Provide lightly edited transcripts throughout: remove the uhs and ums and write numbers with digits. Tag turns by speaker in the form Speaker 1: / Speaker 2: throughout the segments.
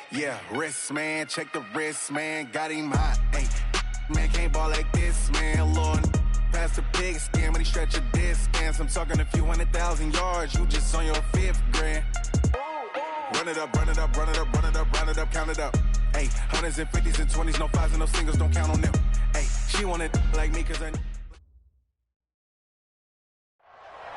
Speaker 1: Yeah, wrist, man, check the wrist, man, got him hot, ayy. Man, can't ball like this, man, Lord. Pass the pig skin when he stretch a distance. I'm talking a few 100,000 yards, you just on your 5th grand. Run it up, run it up, run it up, run it up, run it up, count it up. Ayy, hundreds and 50s and 20s, no 5s and no singles, don't count on them. Ayy, she want it like me cause I...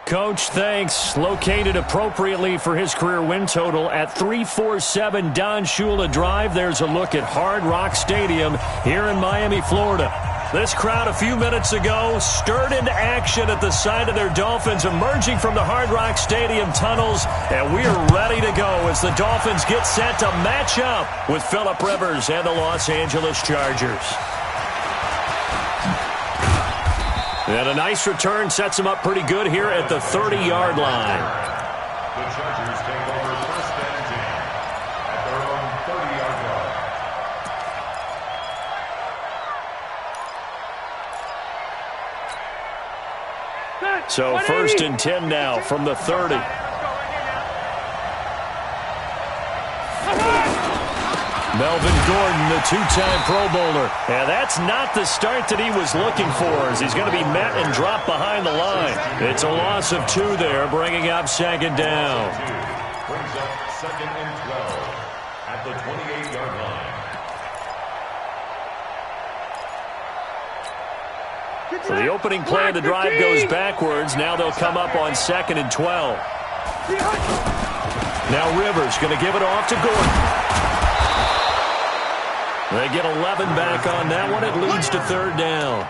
Speaker 2: Coach, thanks. Located appropriately for his career win total at 347 Don Shula Drive. There's a look at Hard Rock Stadium here in Miami, Florida. This crowd a few minutes ago stirred into action at the side of their Dolphins emerging from the Hard Rock Stadium tunnels, and we are ready to go as the Dolphins get set to match up with Phillip Rivers and the Los Angeles Chargers. And a nice return sets him up pretty good here at the 30-yard line.
Speaker 3: The Chargers take over 1st and 10 at their own 30-yard line.
Speaker 2: So 1st and 10 now from the 30. Melvin Gordon, the 2-time Pro Bowler. And that's not the start that he was looking for, as he's going to be met and dropped behind the line. It's a loss of 2 there, bringing up 2nd down.
Speaker 3: Brings up 2nd and 12 at the 28-yard line.
Speaker 2: So the opening play of the drive goes backwards. Now they'll come up on 2nd and 12. Now Rivers going to give it off to Gordon. They get 11 back on that one. It leads to 3rd down.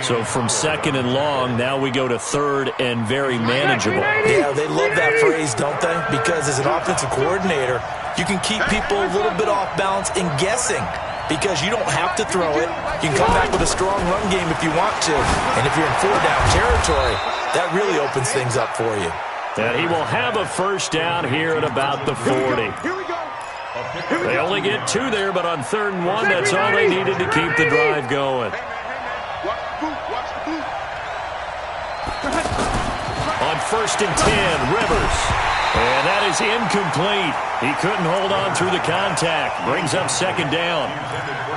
Speaker 2: So from 2nd and long, now we go to 3rd and very manageable.
Speaker 4: Yeah, they love that phrase, don't they? Because as an offensive coordinator, you can keep people a little bit off balance and guessing because you don't have to throw it. You can come back with a strong run game if you want to. And if you're in 4-down territory, that really opens things up for you.
Speaker 2: And he will have a 1st down here at about the 40.
Speaker 5: Here we go.
Speaker 2: They only get 2 there, but on 3rd and 1, that's all they needed to keep the drive going. On 1st and 10, Rivers. And that is incomplete. He couldn't hold on through the contact. Brings up 2nd down.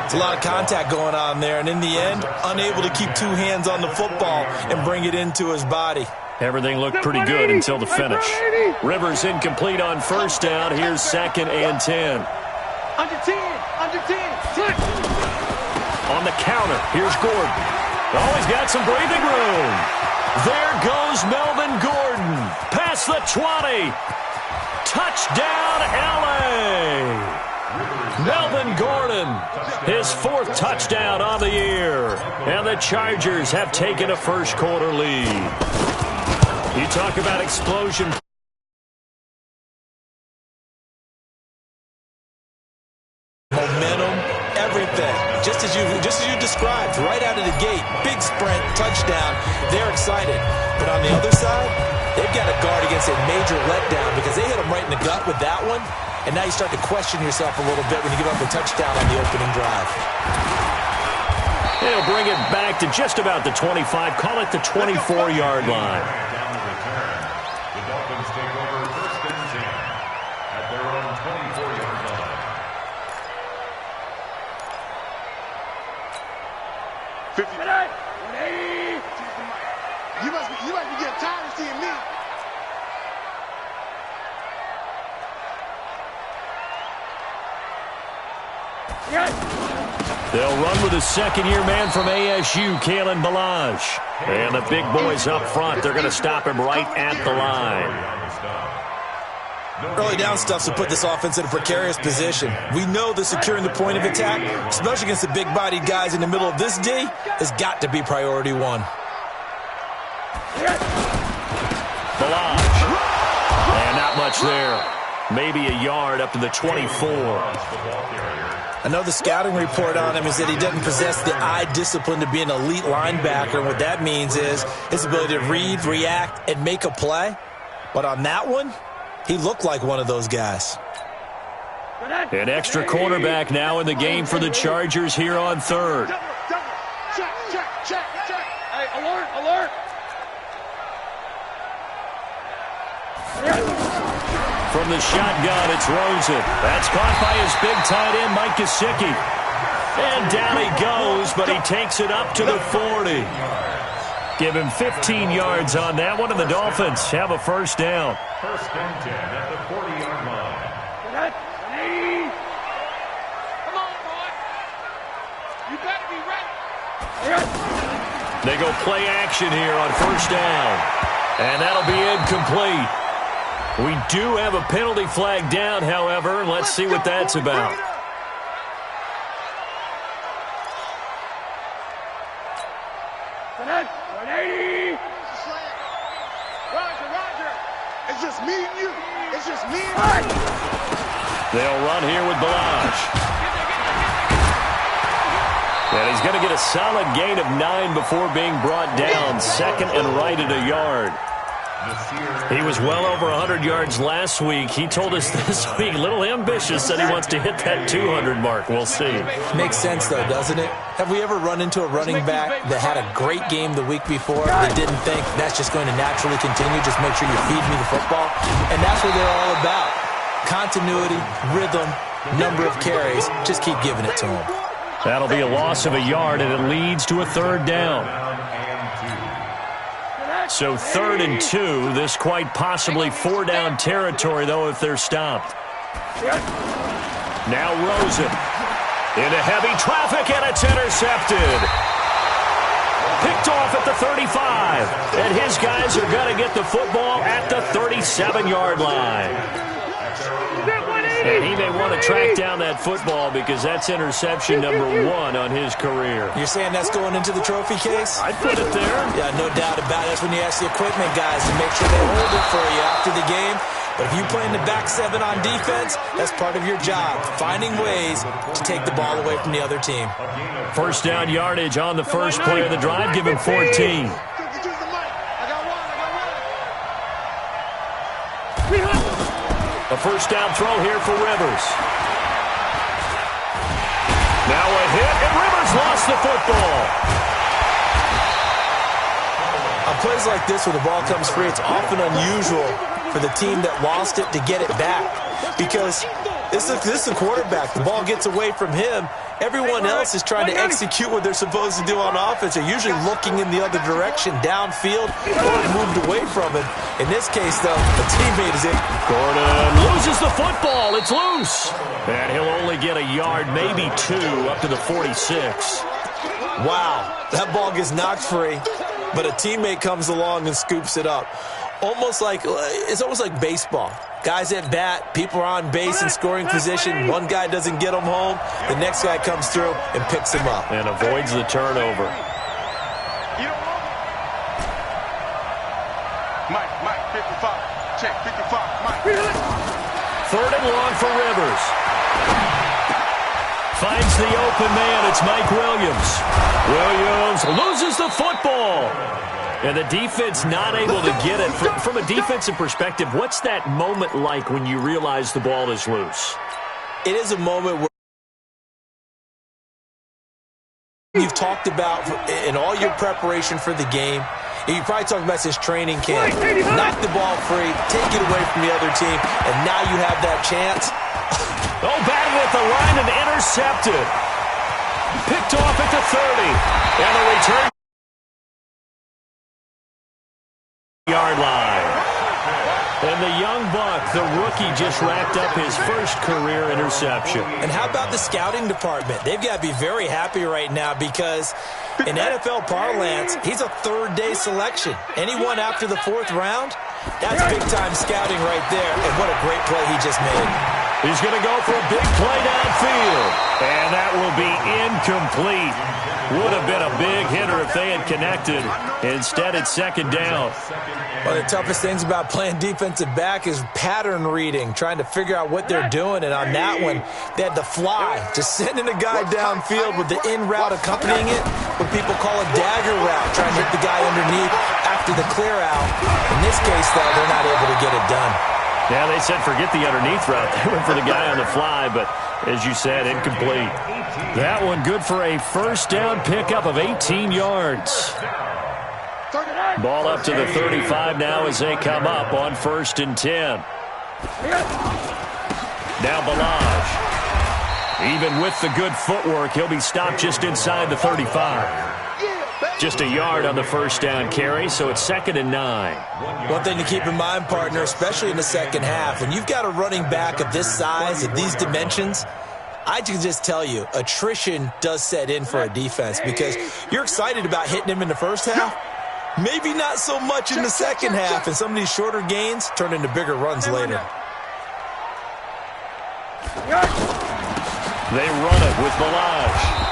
Speaker 4: It's a lot of contact going on there, and in the end, unable to keep 2 hands on the football and bring it into his body.
Speaker 2: Everything looked pretty good until the finish. Rivers incomplete on 1st down. Here's 2nd and 10.
Speaker 5: Under 10, under 10.
Speaker 2: On the counter, here's Gordon. Oh, he's got some breathing room. There goes Melvin Gordon. Past the 20. Touchdown, L.A. Melvin Gordon, his 4th touchdown on the year. And the Chargers have taken a first-quarter lead. You talk about explosion.
Speaker 4: Momentum, everything. Just as you described, right out of the gate, big sprint, touchdown. They're excited. But on the other side, they've got to guard against a major letdown because they hit them right in the gut with that one. And now you start to question yourself a little bit when you give up a touchdown on the opening drive.
Speaker 2: They'll bring it back to just about the 25. Call it the 24-yard line.
Speaker 3: The Dolphins take over 1st and 10 at their own 24-yard line.
Speaker 5: You must be getting tired of seeing me.
Speaker 2: They'll run with a 2nd-year man from ASU, Kalen Ballage. And the big boys up front, they're going to stop him right at the line.
Speaker 4: Early down stuff will put this offense in a precarious position. We know that securing the point of attack, especially against the big-bodied guys in the middle of this D, has got to be priority 1.
Speaker 2: Ballage. And not much there. Maybe a yard up to the 24.
Speaker 4: I know the scouting report on him is that he doesn't possess the eye discipline to be an elite linebacker. And what that means is his ability to read, react, and make a play. But on that one, he looked like one of those guys.
Speaker 2: An extra cornerback now in the game for the Chargers here on 3rd.
Speaker 5: Check. Hey, alert.
Speaker 2: From the shotgun, it's Rosen. That's caught by his big tight end, Mike Gesicki. And down he goes, but he takes it up to the 40. Give him 15 yards on that one, and the Dolphins have a first down.
Speaker 3: First and 10 at the 40-yard line.
Speaker 5: Come on, boy. You better be ready.
Speaker 2: They go play action here on first down. And that'll be incomplete. We do have a penalty flag down, however, and let's see what that's about.
Speaker 5: Roger. It's just me and you. It's just me and you.
Speaker 2: They'll run here with Balazs. And he's going to get a solid gain of 9 before being brought down. Second and right at a yard. He was well over 100 yards last week. He told us this week, a little ambitious, said he wants to hit that 200 mark. We'll see.
Speaker 4: Makes sense, though, doesn't it? Have we ever run into a running back that had a great game the week before that didn't think that's just going to naturally continue? Just make sure you feed me the football. And that's what they're all about. Continuity, rhythm, number of carries. Just keep giving it to him.
Speaker 2: That'll be a loss of a yard, and it leads to a third down. So 3rd and 2. This quite possibly 4-down territory, though, if they're stopped. Now Rosen into heavy traffic, and it's intercepted. Picked off at the 35. And his guys are going to get the football at the 37-yard line. And he may want to track down that football because that's interception number 1 on his career.
Speaker 4: You're saying that's going into the trophy case?
Speaker 2: I'd put it there.
Speaker 4: Yeah, no doubt about it. That's when you ask the equipment guys to make sure they hold it for you after the game. But if you play in the back 7 on defense, that's part of your job, finding ways to take the ball away from the other team.
Speaker 2: First down yardage on the first play of the drive. Give him 14. A first down throw here for Rivers. Now a hit, and Rivers lost the football.
Speaker 4: On plays like this where the ball comes free, it's often unusual for the team that lost it to get it back. Because this is a quarterback. The ball gets away from him. Everyone else is trying to execute what they're supposed to do on offense. They're usually looking in the other direction, downfield, or moved away from it. In this case, though, a teammate is in.
Speaker 2: Gordon loses the football. It's loose. And he'll only get a yard, maybe 2, up to the 46.
Speaker 4: Wow, that ball gets knocked free, but a teammate comes along and scoops it up. It's almost like baseball. Guys at bat, people are on base in scoring position. One guy doesn't get them home. The next guy comes through and picks him up.
Speaker 2: And avoids the turnover.
Speaker 5: Mike, 55. Check, 55. Mike.
Speaker 2: 3rd and long for Rivers. Finds the open man. It's Mike Williams. Williams loses the football. And the defense not able to get it. From a defensive perspective, what's that moment like when you realize the ball is loose?
Speaker 4: It is a moment where you've talked about in all your preparation for the game. You probably talked about since training camp. Knock the ball free, take it away from the other team, and now you have that chance.
Speaker 2: Batted at the line and intercepted. Picked off at the 30. And a return. Yard line. And the young buck, the rookie, just racked up his first career interception.
Speaker 4: And how about the scouting department? They've got to be very happy right now because in NFL parlance, he's a third-day selection. Anyone after the 4th round, that's big-time scouting right there. And what a great play he just made.
Speaker 2: He's going to go for a big play downfield. And that will be incomplete. Would have been a big hitter if they had connected. Instead, it's 2nd down.
Speaker 4: One of the toughest things about playing defensive back is pattern reading, trying to figure out what they're doing. And on that one, they had to fly, just sending a guy downfield with the in route accompanying it, what people call a dagger route, trying to hit the guy underneath after the clear out. In this case, though, they're not able to get it done.
Speaker 2: Yeah, they said forget the underneath route. They went for the guy on the fly, but as you said, incomplete. That one good for a first down pickup of 18 yards. Ball up to the 35 now as they come up on 1st and 10. Now Balaj. Even with the good footwork, he'll be stopped just inside the 35. Just a yard on the first down carry, so it's 2nd and 9.
Speaker 4: One thing to keep in mind, partner, especially in the second half, when you've got a running back of this size, of these dimensions, I can just tell you, attrition does set in for a defense because you're excited about hitting him in the first half. Maybe not so much in the second half, and some of these shorter gains turn into bigger runs later.
Speaker 2: They run it with Balaj.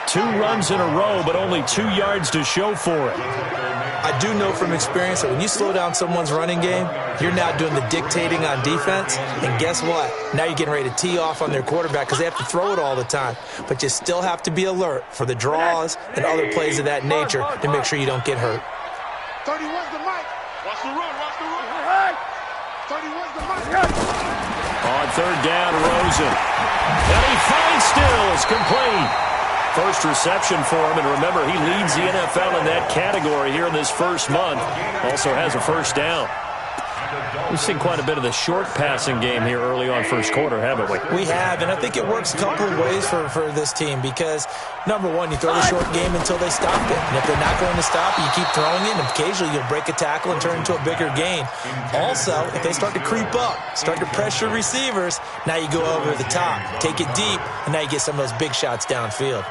Speaker 2: 2 runs in a row, but only 2 yards to show for it.
Speaker 4: I do know from experience that when you slow down someone's running game, you're now doing the dictating on defense. And guess what? Now you're getting ready to tee off on their quarterback because they have to throw it all the time. But you still have to be alert for the draws and other plays of that nature to make sure you don't get hurt.
Speaker 5: 31's the mic. Watch the run. Watch the run. 31's the mic.
Speaker 2: On 3rd down, Rosen. And he finds Stills, complete. First reception for him, and remember, he leads the NFL in that category here in this first month. Also has a first down. We've seen quite a bit of the short passing game here early on first quarter, haven't we?
Speaker 4: We have, and I think it works a couple of ways for this team because, number one, you throw the short game until they stop it. And if they're not going to stop it, you keep throwing it, and occasionally you'll break a tackle and turn it into a bigger gain. Also, if they start to creep up, start to pressure receivers, now you go over the top, take it deep, and now you get some of those big shots downfield.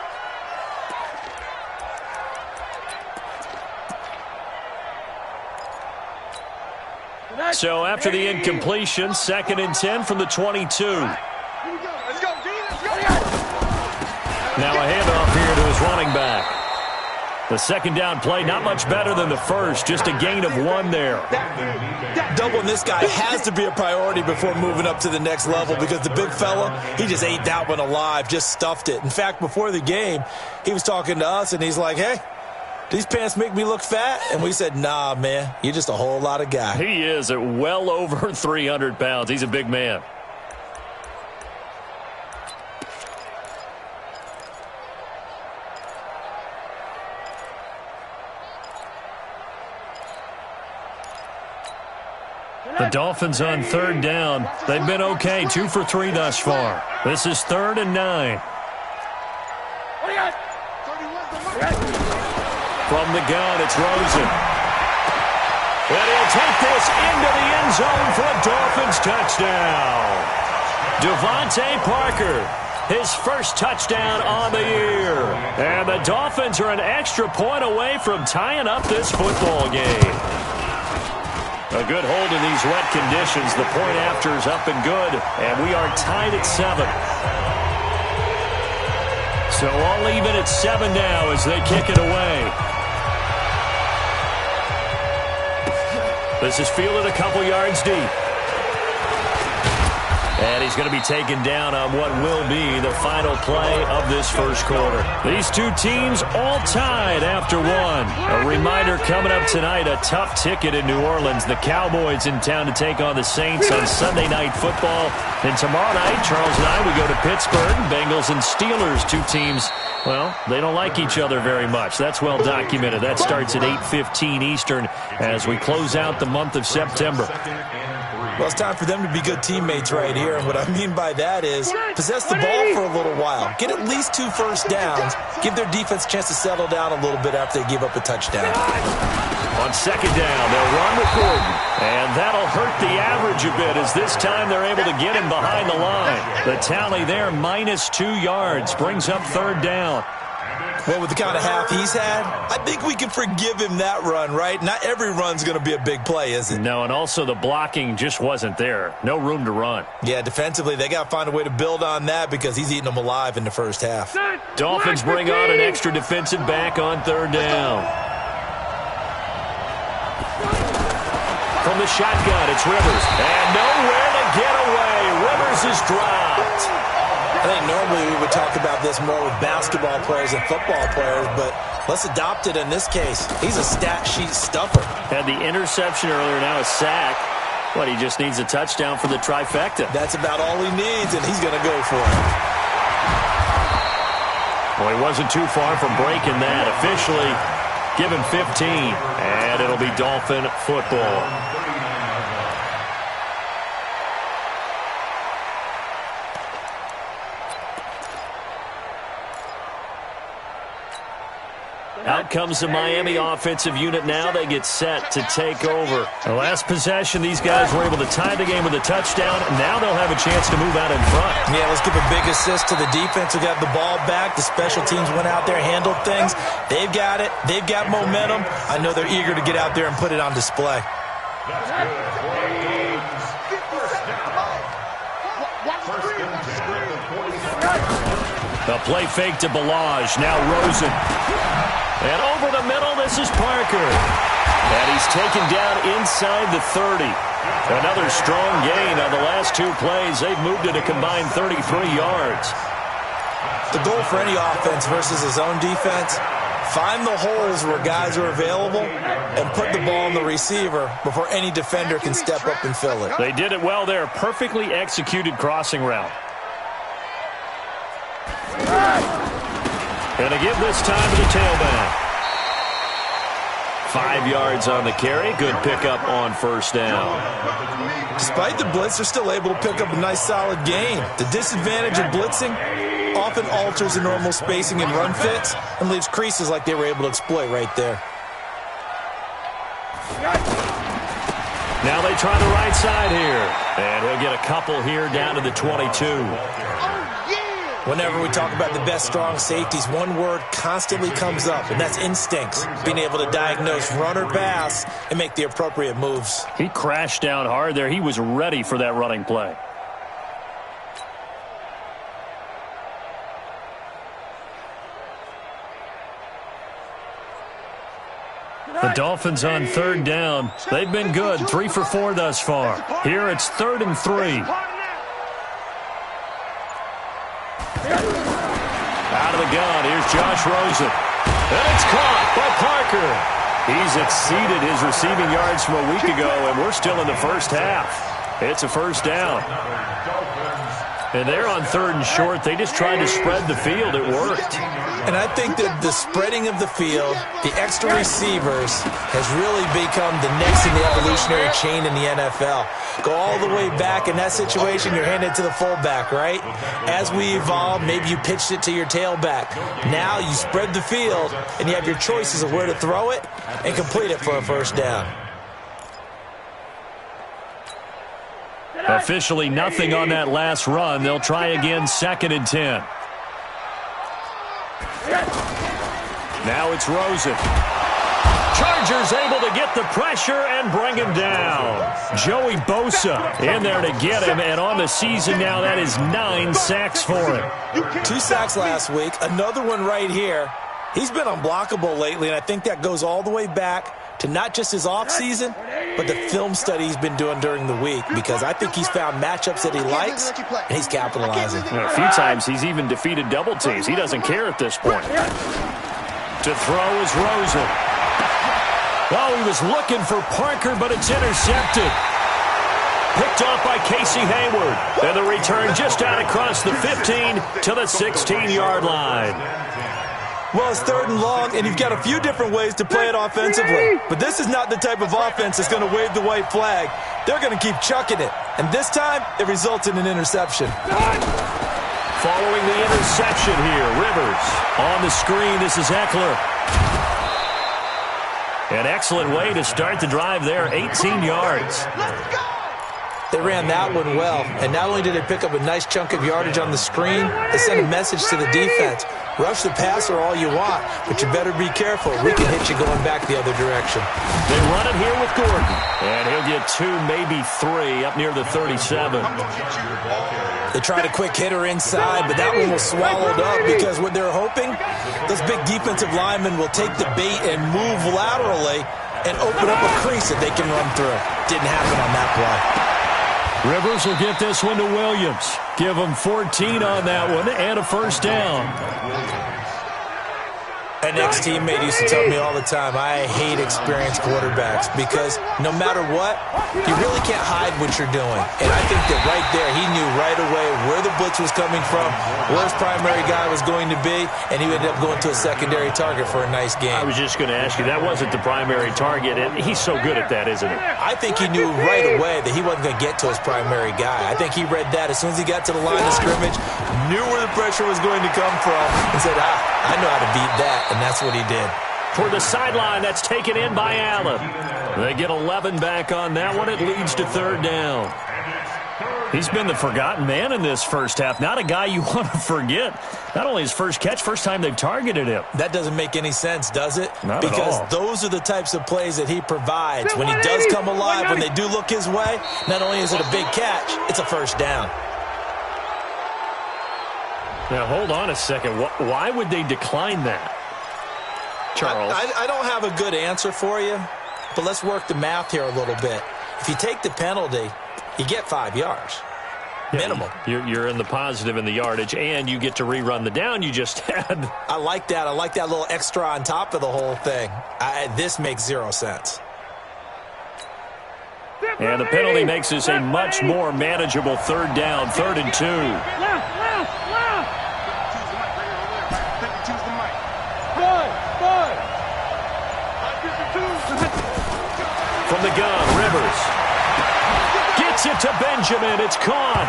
Speaker 2: So after the incompletion, 2nd and 10 from the 22.
Speaker 5: Let's go, D. Let's go.
Speaker 2: Now a handoff here to his running back. The second down play, not much better than the first, just a gain of 1 there.
Speaker 4: Doubling this guy has to be a priority before moving up to the next level because the big fella, he just ate that one alive, just stuffed it. In fact, before the game, he was talking to us, and he's like, hey, these pants make me look fat? And we said, nah, man, you're just a whole lot of guy.
Speaker 2: He is at well over 300 pounds. He's a big man. The Dolphins on 3rd down. They've been okay, 2 for 3 thus far. This is 3rd and 9. From the gun, it's Rosen. And he'll take this into the end zone for a Dolphins touchdown. Devontae Parker, his first touchdown on the year. And the Dolphins are an extra point away from tying up this football game. A good hold in these wet conditions. The point after is up and good, and we are tied at 7. So all even at 7 now as they kick it away. This is fielded a couple yards deep. And he's going to be taken down on what will be the final play of this first quarter. These two teams all tied after 1. A reminder coming up tonight, a tough ticket in New Orleans. The Cowboys in town to take on the Saints on Sunday Night Football. And tomorrow night, Charles and I, we go to Pittsburgh. Bengals and Steelers, two teams, well, they don't like each other very much. That's well documented. That starts at 8:15 Eastern as we close out the month of September.
Speaker 4: Well, it's time for them to be good teammates right here. And what I mean by that is possess the ball for a little while. Get at least 2 first downs. Give their defense a chance to settle down a little bit after they give up a touchdown.
Speaker 2: On second down, they'll run with Gordon. And that'll hurt the average a bit as this time they're able to get him behind the line. The tally there, -2 yards, brings up third down.
Speaker 4: Well, with the kind of half he's had, I think we can forgive him that run, right? Not every run's going to be a big play, is it?
Speaker 2: No, and also the blocking just wasn't there. No room to run.
Speaker 4: Yeah, defensively, they got to find a way to build on that because he's eating them alive in the first half.
Speaker 2: Dolphins bring on an extra defensive back on third down. From the shotgun, it's Rivers. And nowhere to get away. Rivers is dropped.
Speaker 4: I think normally we would talk about this more with basketball players and football players, but let's adopt it in this case. He's a stat sheet stuffer.
Speaker 2: Had the interception earlier, now a sack. What, he just needs a touchdown for the trifecta.
Speaker 4: That's about all he needs, and he's going to go for it.
Speaker 2: Well, he wasn't too far from breaking that. Officially, give him 15, and it'll be Dolphin football. Out comes the Miami offensive unit now. They get set to take over. The last possession, these guys were able to tie the game with a touchdown. Now they'll have a chance to move out in front.
Speaker 4: Yeah, let's give a big assist to the defense who got the ball back. The special teams went out there, handled things. They've got it. They've got momentum. I know they're eager to get out there and put it on display.
Speaker 3: That's good.
Speaker 2: The play fake to Balaj. Now Rosen. And over the middle, this is Parker. And he's taken down inside the 30. Another strong gain on the last two plays. They've moved it a combined 33 yards.
Speaker 4: The goal for any offense versus his own defense, find the holes where guys are available and put the ball on the receiver before any defender can step up and fill it.
Speaker 2: They did it well there. Perfectly executed crossing route. And to give this time to the tailback. 5 yards on the carry. Good pickup on first down.
Speaker 4: Despite the blitz, they're still able to pick up a nice solid gain. The disadvantage of blitzing often alters the normal spacing and run fits and leaves creases like they were able to exploit right there.
Speaker 2: Now they try the right side here. And he'll get a couple here down to the 22.
Speaker 4: Whenever we talk about the best strong safeties, one word constantly comes up, and that's instincts. Being able to diagnose run or pass and make the appropriate moves.
Speaker 2: He crashed down hard there. He was ready for that running play. The Dolphins on third down. They've been good. 3 for 4 thus far. Here it's 3rd and 3. Out of the gun, here's Josh Rosen. And it's caught by Parker. He's exceeded his receiving yards from a week ago, and we're still in the first half. It's a first down. And they're on 3rd and short. They just tried to spread the field. It worked.
Speaker 4: And I think that the spreading of the field, the extra receivers, has really become the next in the evolutionary chain in the NFL. Go all the way back. In that situation, you're handed to the fullback, right? As we evolve, maybe you pitched it to your tailback. Now you spread the field, and you have your choices of where to throw it and complete it for a first down.
Speaker 2: Officially nothing on that last run. They'll try again 2nd and 10. Now it's Rosen. Chargers able to get the pressure and bring him down. Joey Bosa in there to get him, and on the season now, that is 9 sacks for him.
Speaker 4: 2 sacks last week, another one right here. He's been unblockable lately, and I think that goes all the way back to not just his offseason, but the film study he's been doing during the week, because I think he's found matchups that he likes, and he's capitalizing.
Speaker 2: A few times he's even defeated double teams. He doesn't care at this point. To throw is Rosen. Oh, he was looking for Parker, but it's intercepted. Picked off by Casey Hayward. And the return just out across the 15 to the 16-yard line.
Speaker 4: Well, it's 3rd and long, and you've got a few different ways to play it offensively. But this is not the type of offense that's going to wave the white flag. They're going to keep chucking it. And this time, it results in an interception.
Speaker 2: Following the interception here, Rivers. On the screen, this is Eckler. An excellent way to start the drive there, 18 yards.
Speaker 4: They ran that one well, and not only did they pick up a nice chunk of yardage on the screen, they sent a message to the defense. Rush the passer all you want, but you better be careful. We can hit you going back the other direction.
Speaker 2: They run it here with Gordon, and he'll get 2, maybe 3, up near the 37.
Speaker 4: They tried a quick hitter inside, but that one was swallowed up because what they're hoping, those big defensive linemen will take the bait and move laterally and open up a crease that they can run through. Didn't happen on that play.
Speaker 2: Rivers will get this one to Williams. Give him 14 on that one and a first down.
Speaker 4: An ex-teammate used to tell me all the time, I hate experienced quarterbacks because no matter what, you really can't hide what you're doing. And I think that right there, he knew right away where the blitz was coming from, where his primary guy was going to be, and he ended up going to a secondary target for a nice game.
Speaker 2: I was just going to ask you, that wasn't the primary target, and he's so good at that, isn't he?
Speaker 4: I think he knew right away that he wasn't going to get to his primary guy. I think he read that as soon as he got to the line of scrimmage, knew where the pressure was going to come from, and said, I know how to beat that, and that's what he did.
Speaker 2: For the sideline, that's taken in by Allen. They get 11 back on that one. It leads to third down. He's been the forgotten man in this first half. Not a guy you want to forget. Not only his first catch, first time they've targeted him.
Speaker 4: That doesn't make any sense, does it?
Speaker 2: Not at all.
Speaker 4: Because those are the types of plays that he provides. When he does come alive, when they do look his way, not only is it a big catch, it's a first down.
Speaker 2: Now, hold on a second. Why would they decline that? Charles?
Speaker 4: I don't have a good answer for you, but let's work the math here a little bit. If you take the penalty, you get 5 yards. Minimum.
Speaker 2: You're in the positive in the yardage, and you get to rerun the down you just had.
Speaker 4: I like that. I like that little extra on top of the whole thing. This makes 0 sense.
Speaker 2: And the penalty makes this a much more manageable third down, 3rd and 2. From the gun, Rivers gets it to Benjamin. It's caught.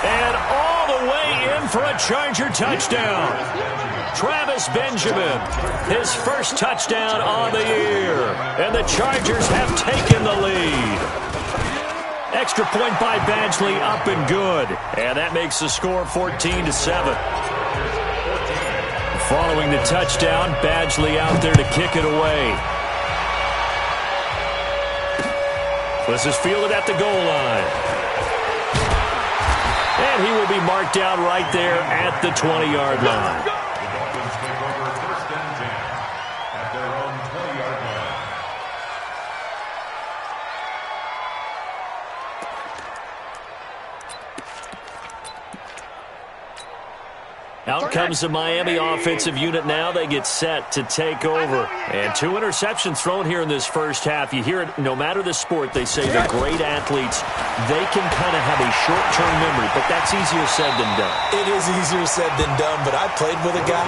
Speaker 2: And all the way in for a Charger touchdown. Travis Benjamin, his first touchdown on the year. And the Chargers have taken the lead. Extra point by Badgley, up and good. And that makes the score 14-7. Following the touchdown, Badgley out there to kick it away. This is fielded at the goal line. And he will be marked down right there at the 20-yard line.
Speaker 3: The Dolphins take over 1st and 10 at their own 20-yard line.
Speaker 2: Out comes the Miami offensive unit now. They get set to take over. And 2 interceptions thrown here in this first half. You hear it, no matter the sport, they say the great athletes, they can kind of have a short-term memory, but that's easier said than done.
Speaker 4: It is easier said than done, but I played with a guy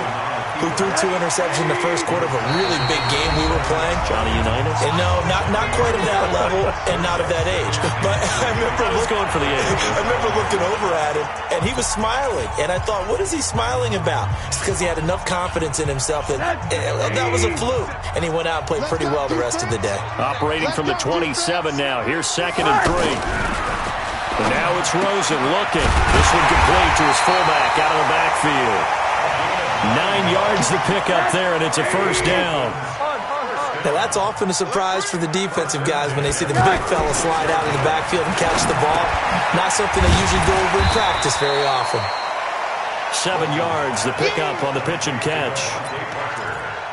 Speaker 4: who threw 2 interceptions in the first quarter of a really big game we were playing.
Speaker 2: Johnny Unitas?
Speaker 4: And no, not quite of that level and not of that age. But I remember
Speaker 2: going for the age.
Speaker 4: I remember looking over at him, and he was smiling. And I thought, what is he smiling about? It's because he had enough confidence in himself that that was a fluke. And he went out and played pretty well the rest of the day.
Speaker 2: Operating from the 27 now. Here's 2nd and 3. And now it's Rosen looking. This one complete to his fullback out of the backfield. 9 yards to pick up there, and it's a first down.
Speaker 4: Now, that's often a surprise for the defensive guys when they see the big fella slide out of the backfield and catch the ball. Not something they usually go over in practice very often.
Speaker 2: 7 yards to pick up on the pitch and catch.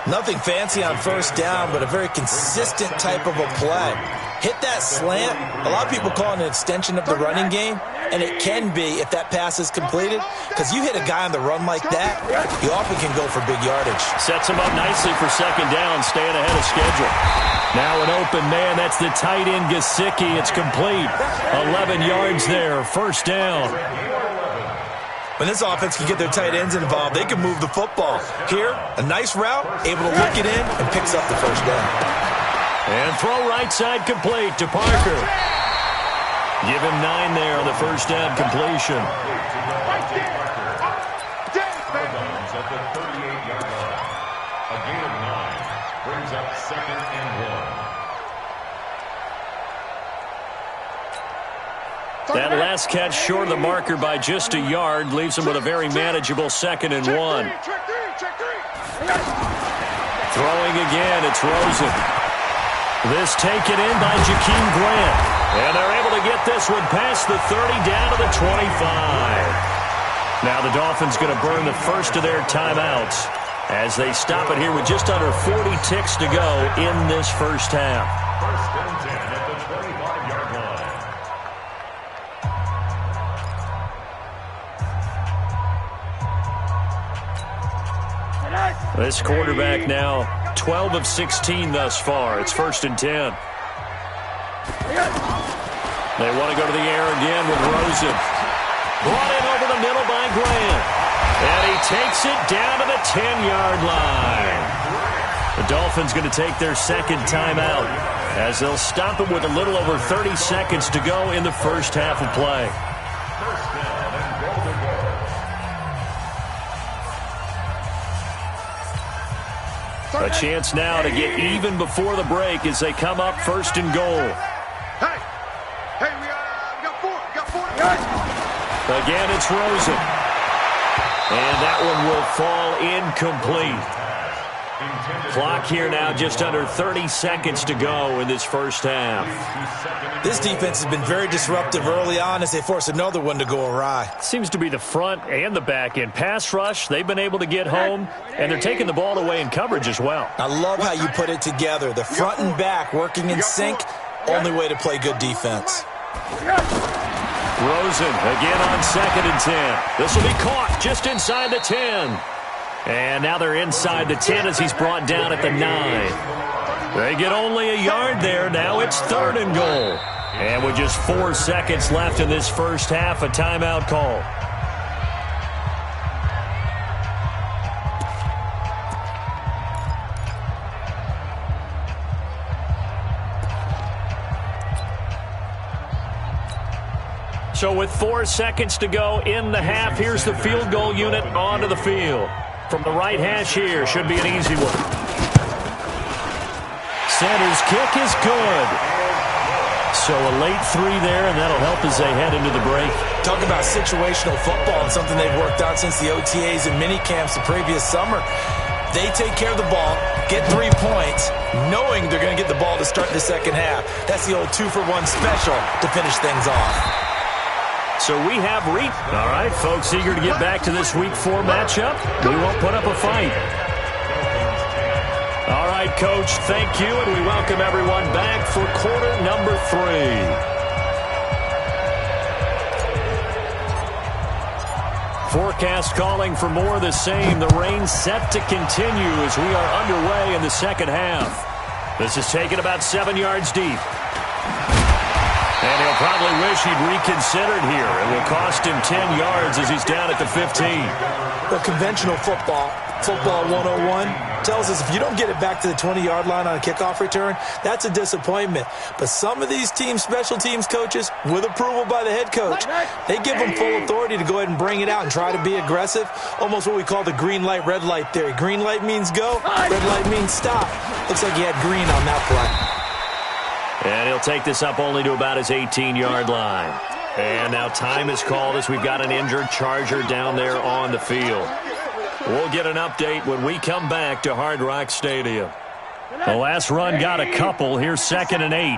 Speaker 4: Nothing fancy on first down, but a very consistent type of a play. Hit that slant. A lot of people call it an extension of the running game, and it can be if that pass is completed, because you hit a guy on the run like that, you often can go for big yardage.
Speaker 2: Sets him up nicely for 2nd down, staying ahead of schedule. Now an open man, that's the tight end Gesicki. It's complete. 11 yards there, first down.
Speaker 4: When this offense can get their tight ends involved, they can move the football. Here, a nice route, able to look it in, and picks up the first down.
Speaker 2: And throw right side complete to Parker. Give him 9 there on the first down completion.
Speaker 3: Dolphins at the 38-yard line. A gain of 9 brings up 2nd and 1.
Speaker 2: That last catch short of the marker by just a yard leaves him with a very manageable 2nd and 1. Throwing again, it's Rosen. This taken in by Jakeem Grant. And they're able to get this one past the 30 down to the 25. Now the Dolphins going to burn the first of their timeouts as they stop it here with just under 40 ticks to go in this first half.
Speaker 3: 1st and 10 at the 25-yard line.
Speaker 2: This quarterback now 12 of 16 thus far. It's 1st and 10. They want to go to the air again with Rosen. Brought in over the middle by Grant. And he takes it down to the 10-yard line. The Dolphins going to take their 2nd timeout as they'll stop it with a little over 30 seconds to go in the first half of play.
Speaker 3: First down and goal to go.
Speaker 2: A chance now to get even before the break as they come up first and goal.
Speaker 5: Hey, we got four. We got four.
Speaker 2: Again, it's Rosen. And that one will fall incomplete. Clock here now, just under 30 seconds to go in this first half.
Speaker 4: This defense has been very disruptive early on as they force another one to go awry.
Speaker 2: Seems to be the front and the back end. Pass rush, they've been able to get home, and they're taking the ball away in coverage as well.
Speaker 4: I love how you put it together. The front and back working in sync, only way to play good defense.
Speaker 2: Rosen again on 2nd and 10. This will be caught just inside the 10. And now they're inside the 10 as he's brought down at the 9. They get only a yard there. Now it's 3rd and goal. And with just 4 seconds left in this first half, a timeout call. So with 4 seconds to go in the half, here's the field goal unit onto the field. From the right hash here, should be an easy one. Center's kick is good. So a late 3 there, and that'll help as they head into the break.
Speaker 4: Talk about situational football and something they've worked on since the OTAs and mini camps the previous summer. They take care of the ball, get 3 points, knowing they're going to get the ball to start the second half. That's the old 2-for-1 special to finish things off.
Speaker 2: So we have all right, folks, eager to get back to this Week 4 matchup. We won't put up a fight. All right, Coach, thank you, and we welcome everyone back for quarter number 3. Forecast calling for more of the same. The rain set to continue as we are underway in the second half. This is taken about 7 yards deep. And he'll probably wish he'd reconsidered here. It will cost him 10 yards as he's down at the 15.
Speaker 4: Well, conventional football 101, tells us if you don't get it back to the 20-yard line on a kickoff return, that's a disappointment. But some of these teams, special teams coaches, with approval by the head coach, they give them full authority to go ahead and bring it out and try to be aggressive. Almost what we call the green light, red light theory. Green light means go, red light means stop. Looks like he had green on that play.
Speaker 2: And he'll take this up only to about his 18-yard line. And now time is called as we've got an injured Charger down there on the field. We'll get an update when we come back to Hard Rock Stadium. The last run got a couple. Here's 2nd and 8.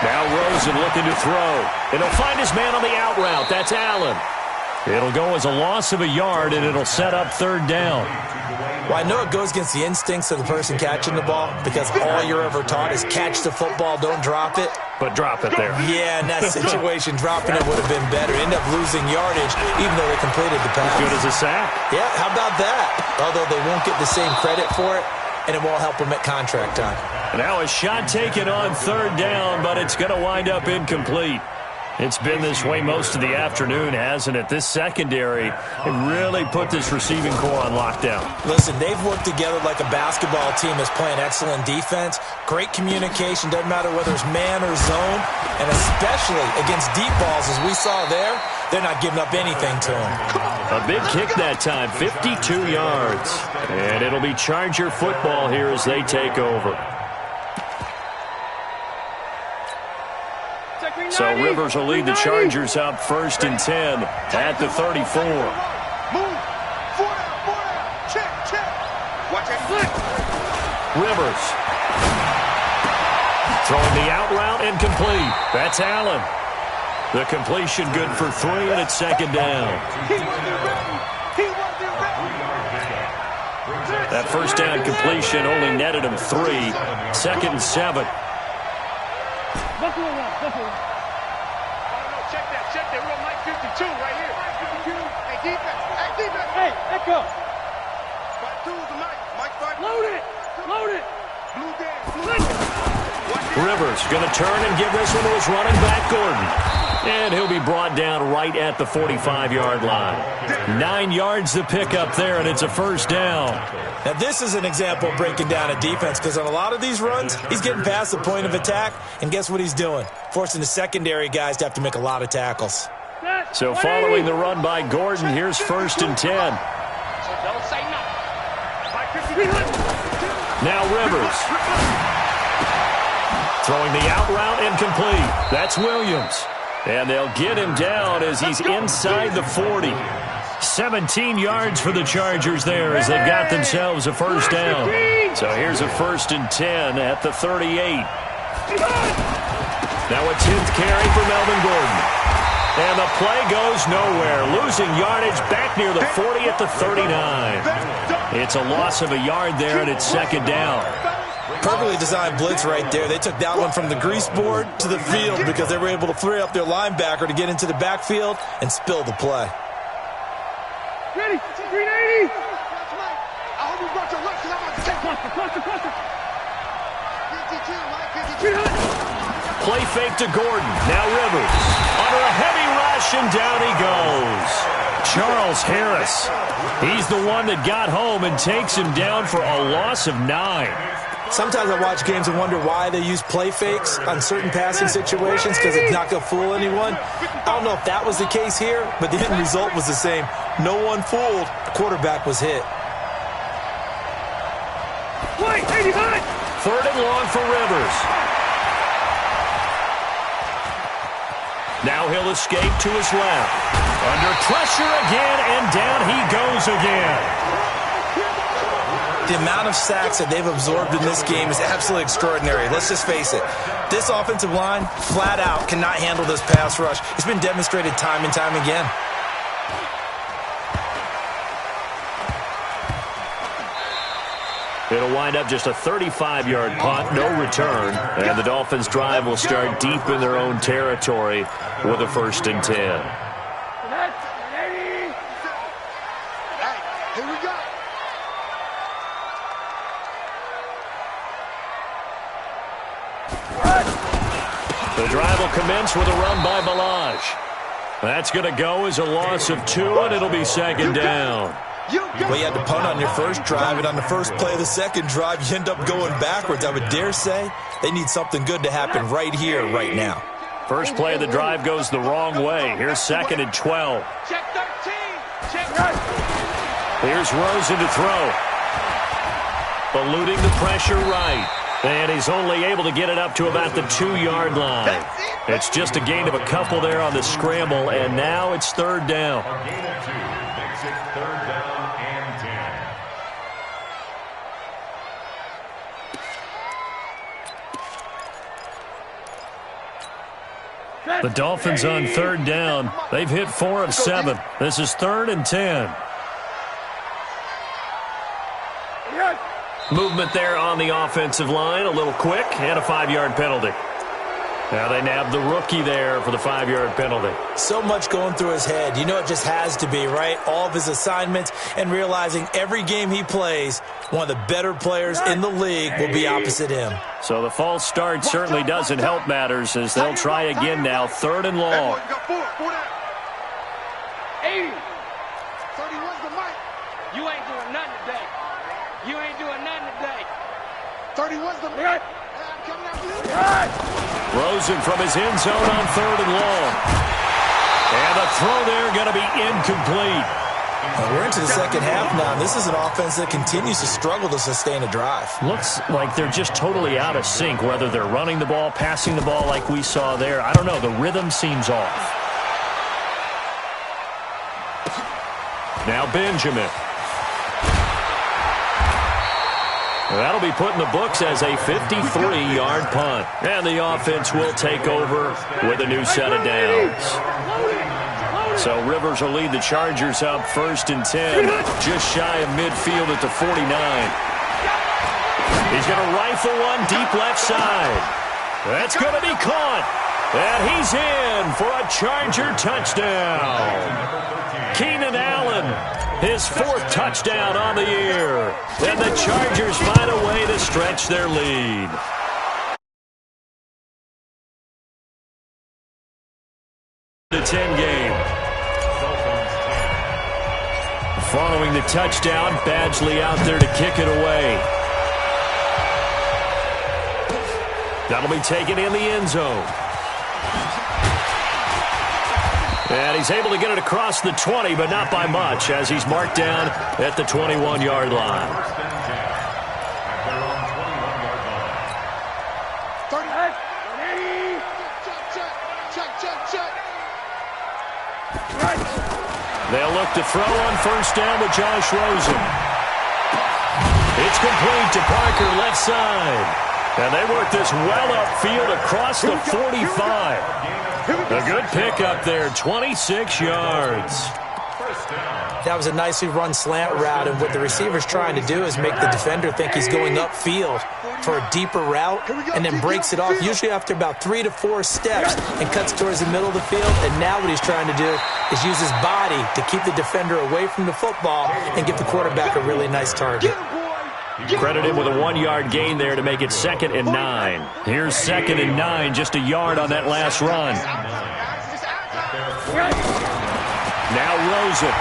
Speaker 2: Now Rosen looking to throw. And he'll find his man on the out route. That's Allen. It'll go as a loss of a yard, and it'll set up 3rd down.
Speaker 4: Well, I know it goes against the instincts of the person catching the ball because all you're ever taught is catch the football, don't drop it.
Speaker 2: But drop it there.
Speaker 4: Yeah, in that situation, dropping it would have been better. End up losing yardage, even though they completed the pass.
Speaker 2: Good as a sack.
Speaker 4: Yeah, how about that? Although they won't get the same credit for it, and it won't help them at contract time.
Speaker 2: Now a shot taken on 3rd down, but it's going to wind up incomplete. It's been this way most of the afternoon, hasn't it? This secondary, it really put this receiving core on lockdown.
Speaker 4: Listen, they've worked together like a basketball team that's playing excellent defense. Great communication, doesn't matter whether it's man or zone. And especially against deep balls, as we saw there, they're not giving up anything to them.
Speaker 2: A big kick that time, 52 yards. And it'll be Charger football here as they take over. So Rivers will lead the Chargers up 1st and 10 at the 34. Rivers throwing the out route and complete. That's Allen. The completion good for 3, and it's 2nd down. That first down completion only netted him 3. 2nd and 7.
Speaker 5: Check that real Mike 52 right here. Hey, defense. Hey, echo. Spot 2 is the Mike. Mike 5. Load it. Blue game.
Speaker 2: Rivers going to turn and give this one to his running back, Gordon. And he'll be brought down right at the 45-yard line. 9 yards to pick up there, and it's a 1st down.
Speaker 4: Now, this is an example of breaking down a defense because on a lot of these runs, he's getting past the point of attack, and guess what he's doing? Forcing the secondary guys to have to make a lot of tackles.
Speaker 2: So following the run by Gordon, here's 1st and 10. Now Rivers. Throwing the out route incomplete. That's Williams. And they'll get him down as he's inside the 40. 17 yards for the Chargers there as they've got themselves a 1st down. So here's a 1st and 10 at the 38. Now a 10th carry for Melvin Gordon. And the play goes nowhere. Losing yardage back near the 40 at the 39. It's a loss of a yard there, and it's 2nd down.
Speaker 4: Perfectly designed blitz right there. They took that one from the grease board to the field because they were able to free up their linebacker to get into the backfield and spill the play.
Speaker 5: Ready? 380. I hope you brought your left because I'm about to take cluster.
Speaker 2: Play fake to Gordon. Now Rivers. Under a heavy rush, and down he goes. Charles Harris. He's the one that got home and takes him down for a loss of 9.
Speaker 4: Sometimes I watch games and wonder why they use play fakes on certain passing situations because it's not going to fool anyone. I don't know if that was the case here, but the end result was the same. No one fooled. The quarterback was hit.
Speaker 2: 3rd and long for Rivers. Now he'll escape to his left. Under pressure again, and down he goes again.
Speaker 4: The amount of sacks that they've absorbed in this game is absolutely extraordinary. Let's just face it. This offensive line, flat out, cannot handle this pass rush. It's been demonstrated time and time again.
Speaker 2: It'll wind up just a 35-yard punt, no return, and the Dolphins' drive will start deep in their own territory with a 1st and 10.
Speaker 5: Here we go.
Speaker 2: The drive will commence with a run by Balaj. That's going to go as a loss of 2, and it'll be 2nd down.
Speaker 4: Well, you had to punt on your first drive, and on the first play of the second drive, you end up going backwards. I would dare say they need something good to happen right here, right now.
Speaker 2: First play of the drive goes the wrong way. Here's 2nd and 12.
Speaker 5: Check 13. Check right.
Speaker 2: Here's Rosen to throw. Eluding the pressure right. And he's only able to get it up to about the 2-yard line. It's just a gain of a couple there on the scramble, and now it's 3rd down.
Speaker 3: A gain of 2 makes it 3rd down and 10.
Speaker 2: The Dolphins on 3rd down. They've hit 4 of 7. This is 3rd and 10. Movement there on the offensive line, a little quick, and a 5-yard penalty. Now they nab the rookie there for the 5-yard penalty.
Speaker 4: So much going through his head. You know it just has to be, right? All of his assignments and realizing every game he plays, one of the better players in the league will be opposite him.
Speaker 2: So the false start certainly doesn't help matters as they'll try again now, 3rd and long.
Speaker 5: 80. 31's the mic. You ain't doing nothing today. You ain't doing nothing today. 31's the mic.
Speaker 2: Rosen from his end zone on 3rd and long. And the throw there going to be incomplete.
Speaker 4: Well, we're into the second half now. This is an offense that continues to struggle to sustain a drive.
Speaker 2: Looks like they're just totally out of sync, whether they're running the ball, passing the ball like we saw there. I don't know. The rhythm seems off. Now Benjamin. That'll be put in the books as a 53-yard punt. And the offense will take over with a new set of downs. So Rivers will lead the Chargers up 1st and 10, just shy of midfield at the 49. He's going to rifle one deep left side. That's going to be caught. And he's in for a Charger touchdown. Keenan Allen, his 4th touchdown on the year. And the Chargers find a way to stretch their lead. The 10 game. Following the touchdown, Badgley out there to kick it away. That'll be taken in the end zone. And he's able to get it across the 20, but not by much, as he's marked down at the 21-yard line.
Speaker 3: First and 10 at their own 21-yard line.
Speaker 5: 38. Check. Right.
Speaker 2: They'll look to throw on first down with Josh Rosen. It's complete to Parker, left side. And they work this well upfield across the 45. A good pickup there, 26 yards.
Speaker 4: That was a nicely run slant route, and what the receiver's trying to do is make the defender think he's going upfield for a deeper route and then breaks it off, usually after about 3 to 4 steps, and cuts towards the middle of the field. And now what he's trying to do is use his body to keep the defender away from the football and give the quarterback a really nice target.
Speaker 2: Credit him with a 1-yard gain there to make it 2nd and 9. Here's 2nd and 9, just a yard on that last run. Now Rosen.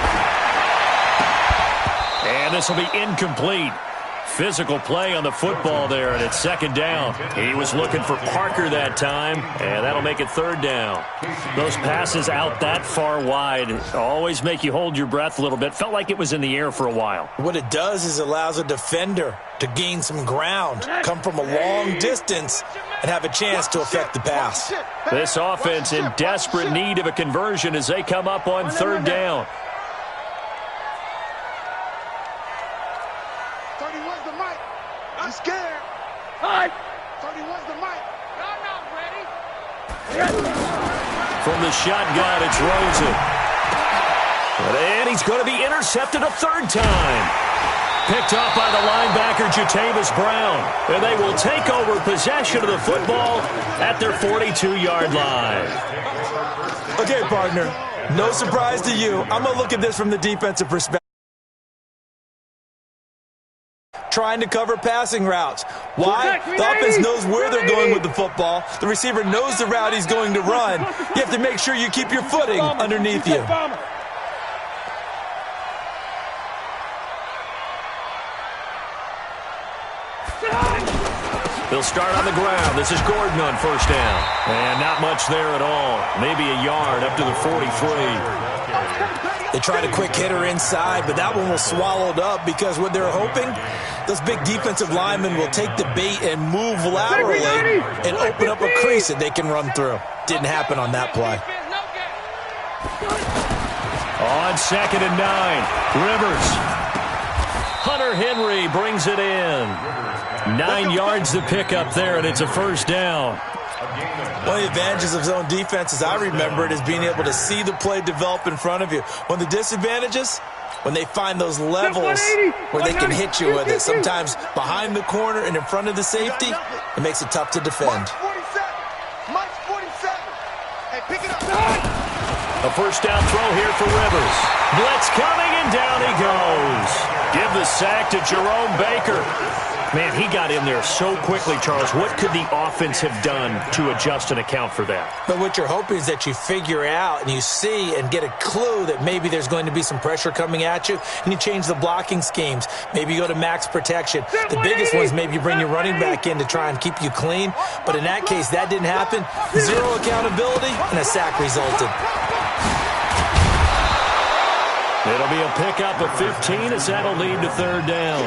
Speaker 2: And this will be incomplete. Physical play on the football there, and it's 2nd down. He was looking for Parker that time, and that'll make it 3rd down. Those passes out that far wide always make you hold your breath a little bit. Felt like it was in the air for a while.
Speaker 4: What it does is allows a defender to gain some ground, come from a long distance, and have a chance to affect the pass.
Speaker 2: This offense in desperate need of a conversion as they come up on 3rd down.
Speaker 5: 31's the mic. I'm scared. 31's the mic. I'm not ready.
Speaker 2: From the shotgun, it's Rosen. And he's going to be intercepted a 3rd time. Picked off by the linebacker, Jatavis Brown. And they will take over possession of the football at their 42-yard line.
Speaker 4: Okay, partner, no surprise to you. I'm going to look at this from the defensive perspective. Trying to cover passing routes. Why? The offense knows where they're going with the football. The receiver knows the route he's going to run. You have to make sure you keep your footing underneath you.
Speaker 2: They'll start on the ground. This is Gordon on first down. And not much there at all. Maybe a yard up to the 43.
Speaker 4: They tried a quick hitter inside, but that one was swallowed up because what they're hoping, those big defensive linemen will take the bait and move laterally and open up a crease that they can run through. Didn't happen on that play.
Speaker 2: On 2nd and 9, Rivers. Hunter Henry brings it in. 9 yards to pick up there, and it's a first down.
Speaker 4: One of the advantages of zone defense, as I remember it, is being able to see the play develop in front of you. One of the disadvantages, when they find those levels where they can hit you with it, sometimes behind the corner and in front of the safety, it makes it tough to defend.
Speaker 5: Mike's 47. Hey, pick it up.
Speaker 2: A first down throw here for Rivers. Blitz coming, and down he goes. Give the sack to Jerome Baker. Man, he got in there so quickly, Charles. What could the offense have done to adjust and account for that?
Speaker 4: But what you're hoping is that you figure out and you see and get a clue that maybe there's going to be some pressure coming at you, and you change the blocking schemes. Maybe you go to max protection. The biggest one is maybe you bring your running back in to try and keep you clean. But in that case, that didn't happen. Zero accountability, and a sack resulted.
Speaker 2: It'll be a pickup of 15 as that'll lead to 3rd down.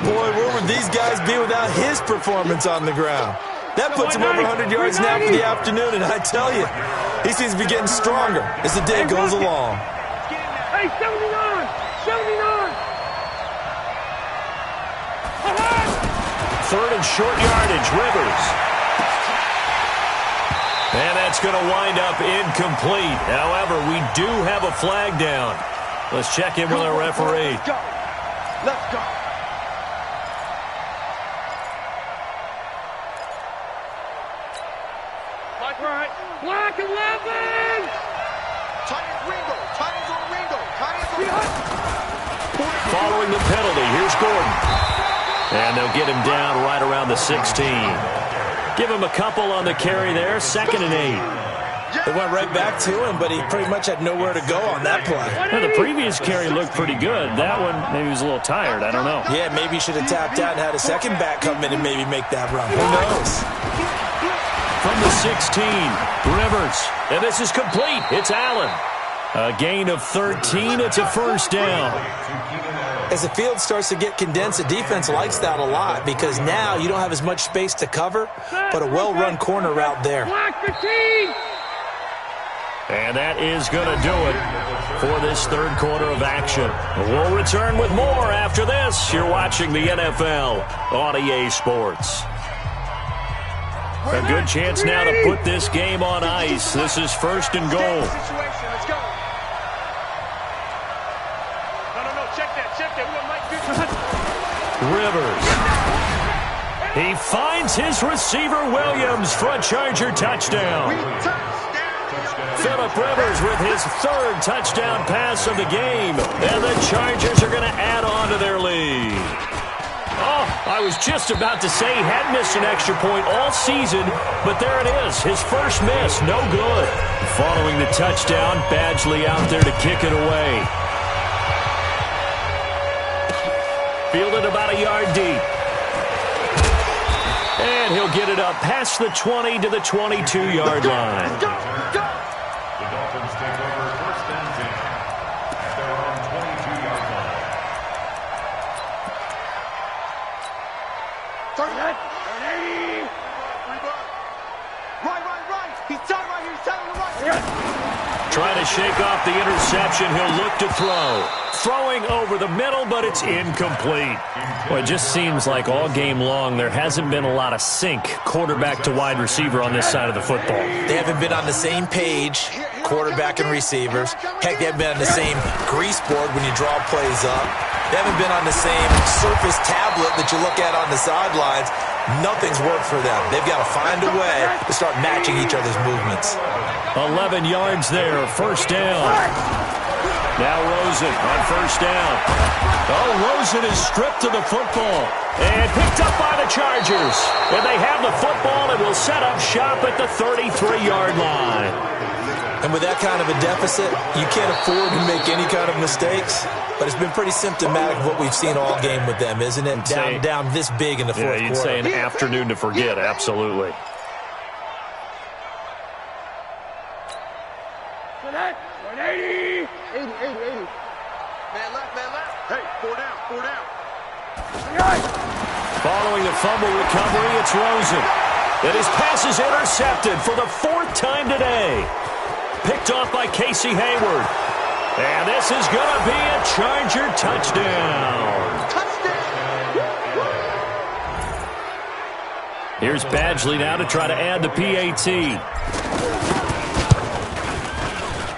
Speaker 4: Boy, where would these guys be without his performance on the ground? That puts him over 100 yards now for the afternoon, and I tell you, he seems to be getting stronger as the day goes along.
Speaker 5: Hey, 79! 79!
Speaker 2: 3rd and short yardage, Rivers. And that's going to wind up incomplete. However, we do have a flag down. Let's check in with our referee.
Speaker 5: Let's go. Let's go. Black 11! Titans Ringo. Titans on Ringo.
Speaker 2: Following the penalty, here's Gordon. And they'll get him down right around the 16. Give him a couple on the carry there, 2nd and 8.
Speaker 4: They went right back to him, but he pretty much had nowhere to go on that play.
Speaker 2: Well, the previous carry looked pretty good. That one, maybe he was a little tired. I don't know.
Speaker 4: Yeah, maybe he should have tapped out and had a second back come in and maybe make that run. Who knows?
Speaker 2: From the 16, Rivers. And this is complete. It's Allen. A gain of 13. It's a first down.
Speaker 4: As the field starts to get condensed, the defense likes that a lot because now you don't have as much space to cover, but a well-run corner route there.
Speaker 2: And that is going to do it for this third quarter of action. We'll return with more after this. You're watching the NFL on EA Sports. A good chance now to put this game on ice. This is first and goal. Rivers. He finds his receiver, Williams, for a Charger touchdown. Phillip Rivers with his third touchdown pass of the game. And the Chargers are going to add on to their lead. Oh, I was just about to say he hadn't missed an extra point all season, but there it is. His first miss, no good. Following the touchdown, Badgley out there to kick it away. Fielded about a yard deep. And he'll get it up past the 20 to the 22-yard line.
Speaker 3: The Dolphins take over first and 10 at their own 22-yard line.
Speaker 5: Right. He's tied right here. He's tied on the right.
Speaker 2: Trying to shake off the interception. He'll look to throw. Throwing over the middle, but it's incomplete. Well, it just seems like all game long there hasn't been a lot of sync quarterback to wide receiver on this side of the football.
Speaker 4: They haven't been on the same page, quarterback and receivers. Heck, they haven't been on the same grease board when you draw plays up. They haven't been on the same Surface tablet that you look at on the sidelines. Nothing's worked for them. They've got to find a way to start matching each other's movements.
Speaker 2: 11 yards there, first down. Now Rosen on first down. Oh, Rosen is stripped to the football and picked up by the Chargers. And they have the football and will set up shop at the 33-yard line.
Speaker 4: And with that kind of a deficit, you can't afford to make any kind of mistakes. But it's been pretty symptomatic of what we've seen all game with them, isn't it? Down this big in the fourth quarter.
Speaker 2: You'd say an afternoon to forget, absolutely. Following the fumble recovery, it's Rosen. And his pass is intercepted for the fourth time today. Picked off by Casey Hayward. And this is going to be a Charger touchdown. Here's Badgley now to try to add the PAT.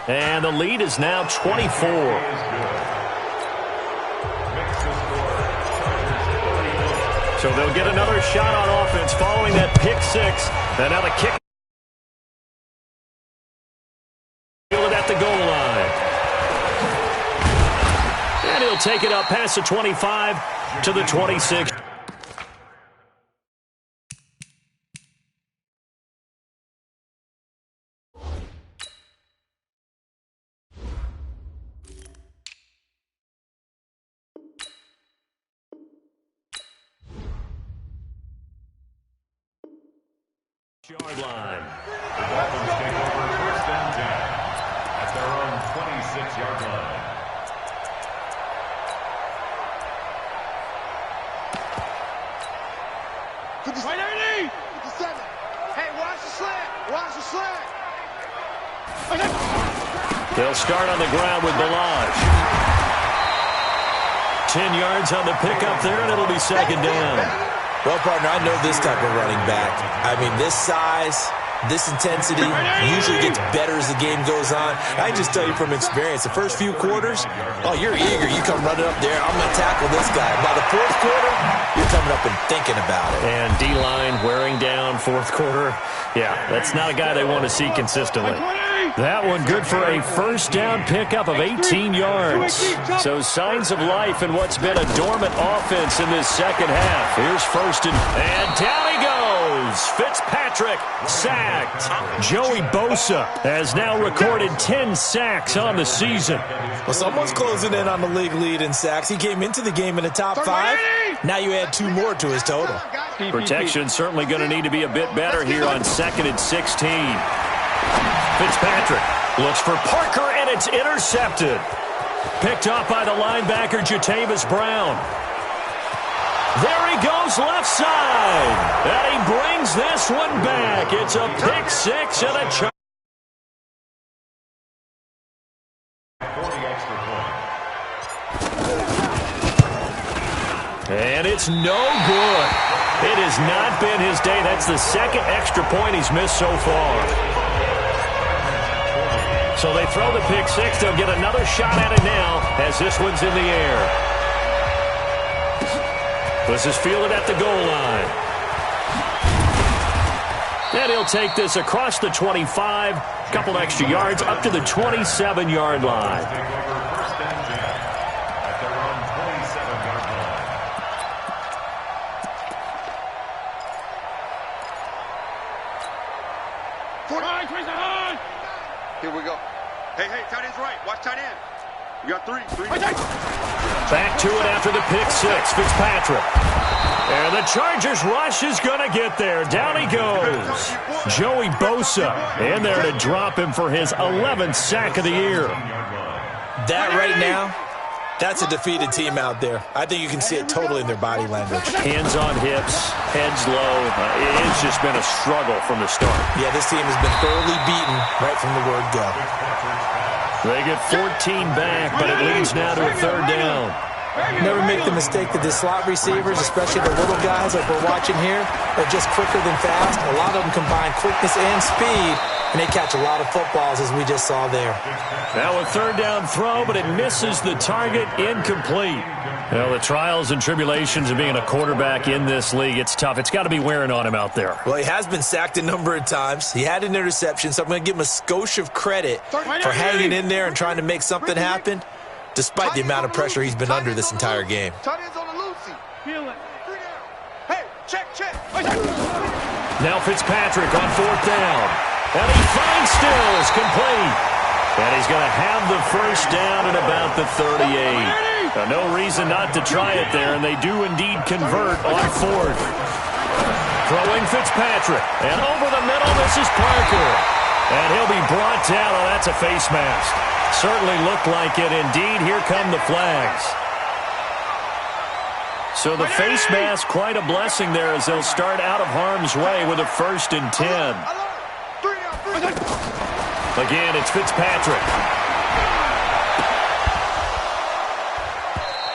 Speaker 2: And the lead is now 24. So they'll get another shot on offense following that pick six. And now the kick at the goal line. And he'll take it up past the 25 to the 26. Yard line.
Speaker 3: The Dolphins take over first and 10 at their own 26-yard line.
Speaker 5: Hey, watch the slant. Watch the slant.
Speaker 2: They'll start on the ground with Balaj. 10 yards on the pickup there, and it'll be second down.
Speaker 4: Well, partner, I know this type of running back. I mean, this size, this intensity usually gets better as the game goes on. I can just tell you from experience, the first few quarters, oh, you're eager. You come running up there, I'm going to tackle this guy. By the fourth quarter, you're coming up and thinking about it.
Speaker 2: And D-line wearing down fourth quarter. Yeah, that's not a guy they want to see consistently. That one good for a first down pickup of 18 yards. So signs of life in what's been a dormant offense in this second half. Here's first and down he goes. Fitzpatrick sacked. Joey Bosa has now recorded 10 sacks on the season.
Speaker 4: Well, someone's closing in on the league lead in sacks. He came into the game in the top 5. Now you add 2 more to his total.
Speaker 2: Protection certainly going to need to be a bit better here on 2nd and 16. Fitzpatrick Looks for Parker, and it's intercepted. Picked off by the linebacker, Jatavis Brown. There he goes left side. And he brings this one back. It's a pick six and a charge.
Speaker 3: 40 extra point.
Speaker 2: And it's no good. It has not been his day. That's the second extra point he's missed so far. So they throw the pick six. They'll get another shot at it now as this one's in the air. This is fielded at the goal line. And he'll take this across the 25, couple extra yards, up to the 27-yard line.
Speaker 3: Take over first and 10 at their own 27-yard line.
Speaker 5: Here we go. Hey, tight end's right. Watch tight end. We got three.
Speaker 2: Back to it after the pick six. Fitzpatrick. And the Chargers rush is going to get there. Down he goes. Joey Bosa in there to drop him for his 11th sack of the year.
Speaker 4: That right now, that's a defeated team out there. I think you can see it totally in their body language.
Speaker 2: Hands on hips, heads low. It's just been a struggle from the start.
Speaker 4: Yeah, this team has been thoroughly beaten right from the word go.
Speaker 2: They get 14 back, but it leads now to a third down.
Speaker 4: Never make the mistake that the slot receivers, especially the little guys like we're watching here, are just quicker than fast. A lot of them combine quickness and speed, and they catch a lot of footballs, as we just saw there.
Speaker 2: Now a third down throw, but it misses the target, incomplete. Well, the trials and tribulations of being a quarterback in this league, it's tough. It's got to be wearing on him out there.
Speaker 4: Well, he has been sacked a number of times. He had an interception, so I'm going to give him a skosh of credit for hanging in there and trying to make something happen, despite the amount of pressure he's been under this entire game.
Speaker 5: Hey, check.
Speaker 2: Now Fitzpatrick on fourth down. And he finds Stills, complete. And he's going to have the first down at about the 38. Now, no reason not to try it there, and they do indeed convert on fourth. Throwing Fitzpatrick. And over the middle, this is Parker. And he'll be brought down. Oh, that's a face mask. Certainly looked like it. Indeed, here come the flags. So the face mask, quite a blessing there as they'll start out of harm's way with a 1st and 10. Again, it's Fitzpatrick.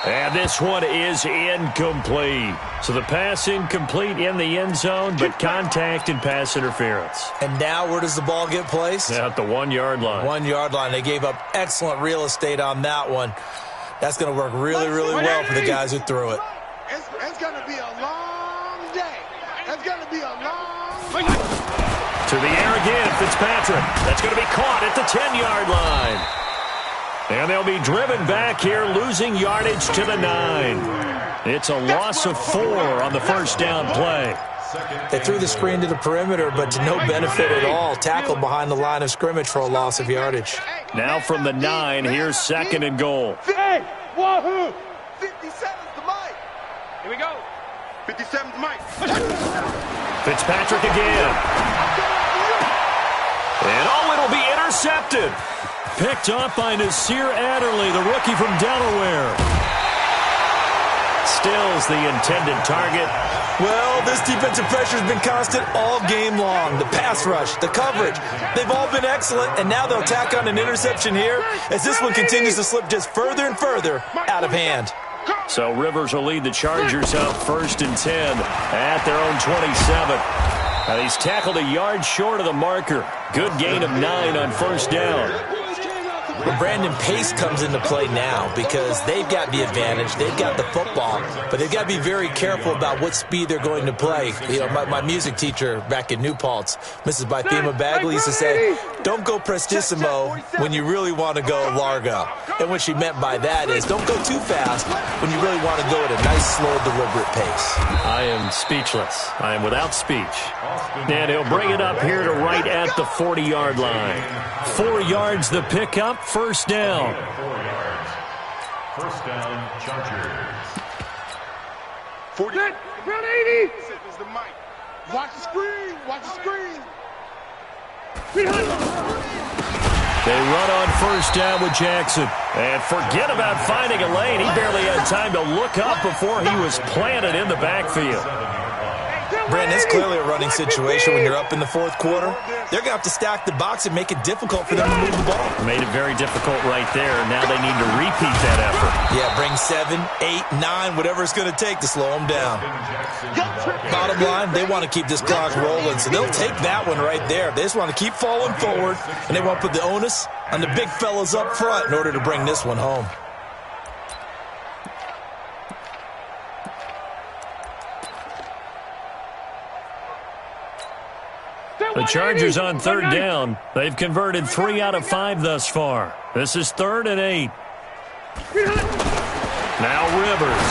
Speaker 2: And this one is incomplete. So the pass incomplete in the end zone, but contact and pass interference.
Speaker 4: And now where does the ball get placed?
Speaker 2: At the 1-yard line.
Speaker 4: 1-yard line. They gave up excellent real estate on that one. That's going to work really, really well for the guys who threw it.
Speaker 5: It's going to be a long day. It's going to be a long day.
Speaker 2: To the air again, Fitzpatrick. That's going to be caught at the 10-yard line. And they'll be driven back here, losing yardage to the 9. It's a loss of 4 on the first down play.
Speaker 4: They threw the screen to the perimeter, but to no benefit at all. Tackled behind the line of scrimmage for a loss of yardage.
Speaker 2: Now from the 9, here's 2nd and goal.
Speaker 5: Hey, wahoo! 57's the mic. Here we go. 57's the mic.
Speaker 2: Fitzpatrick again. And it'll be intercepted. Picked off by Nasir Adderley, the rookie from Delaware. Stills the intended target.
Speaker 4: Well, this defensive pressure has been constant all game long. The pass rush, the coverage, they've all been excellent, and now they'll tack on an interception here as this one continues to slip just further and further out of hand.
Speaker 2: So Rivers will lead the Chargers up 1st and 10 at their own 27. And he's tackled a yard short of the marker. Good gain of 9 on 1st down.
Speaker 4: But Brandon Pace comes into play now because they've got the advantage. They've got the football, but they've got to be very careful about what speed they're going to play. You know, my music teacher back in New Paltz, Mrs. Bythema Bagley, used to say, don't go prestissimo when you really want to go largo. And what she meant by that is don't go too fast when you really want to go at a nice, slow, deliberate pace.
Speaker 2: I am speechless. I am without speech. And he'll bring it up here to right at the 40-yard line. 4 yards the pickup, 1st down.
Speaker 3: 4 yards. 1st down, Chargers.
Speaker 5: 40. Round 80. Is the mic. Watch the screen. Watch the screen.
Speaker 2: They run on first down with Jackson. And forget about finding a lane. He barely had time to look up before he was planted in the backfield.
Speaker 4: Brandon, it's clearly a running situation when you're up in the fourth quarter. They're going to have to stack the box and make it difficult for them to move the ball.
Speaker 2: Made it very difficult right there. Now they need to repeat that effort.
Speaker 4: Yeah, bring 7, 8, 9, whatever it's going to take to slow them down. Bottom line, they want to keep this clock rolling, so they'll take that one right there. They just want to keep falling forward, and they want to put the onus on the big fellas up front in order to bring this one home.
Speaker 2: The Chargers on third down. They've converted 3 out of 5 thus far. This is 3rd and 8. Now Rivers.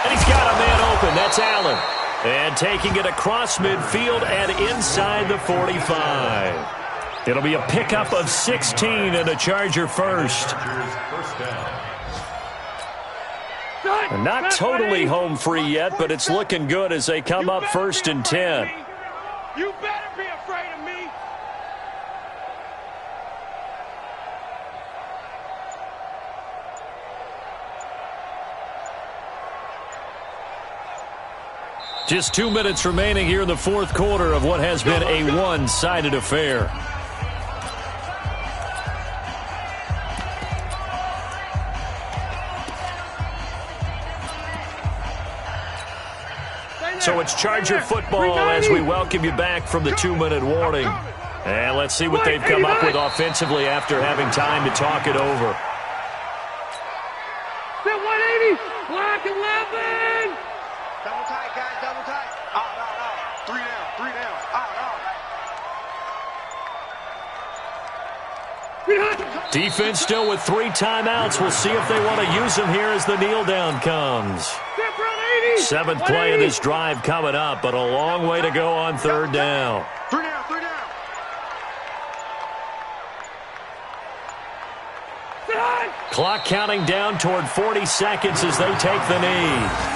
Speaker 2: And he's got a man open. That's Allen. And taking it across midfield and inside the 45. It'll be a pickup of 16 and a Charger first. And not totally home free yet, but it's looking good as they come up 1st and 10.
Speaker 5: You better be afraid of me.
Speaker 2: Just 2 minutes remaining here in the fourth quarter of what has been a one-sided affair. So it's Charger football as we welcome you back from the 2-minute warning. And let's see what they've come up with offensively after having time to talk it over.
Speaker 5: 180, black 11. Double tight, guys, double tight. Out. 3 down. Out.
Speaker 2: Defense still with 3 timeouts. We'll see if they want to use them here as the kneel down comes. 7th play of this drive coming up, but a long way to go on 3rd down.
Speaker 5: 3 down.
Speaker 2: Clock counting down toward 40 seconds as they take the knee.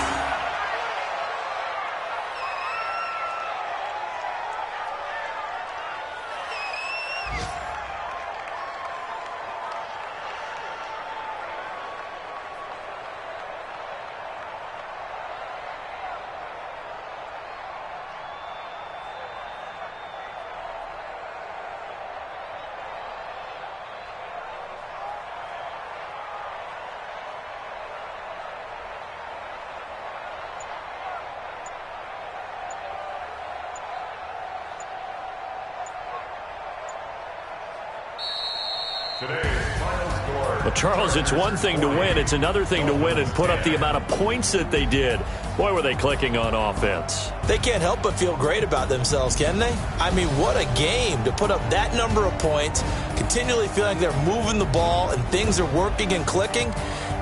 Speaker 2: Well, Charles, it's one thing to win. It's another thing to win and put up the amount of points that they did. Boy, were they clicking on offense.
Speaker 4: They can't help but feel great about themselves, can they? I mean, what a game to put up that number of points, continually feeling like they're moving the ball and things are working and clicking.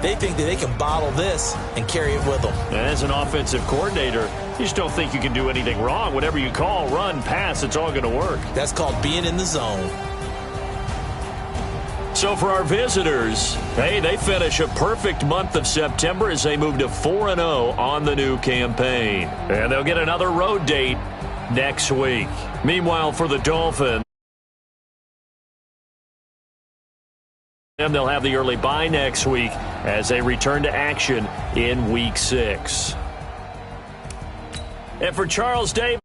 Speaker 4: They think that they can bottle this and carry it with them.
Speaker 2: And as an offensive coordinator, you just don't think you can do anything wrong. Whatever you call, run, pass, it's all going to work.
Speaker 4: That's called being in the zone.
Speaker 2: So for our visitors, hey, they finish a perfect month of September as they move to 4-0 on the new campaign. And they'll get another road date next week. Meanwhile, for the Dolphins, they'll have the early bye next week as they return to action in Week 6. And for Charles Davis,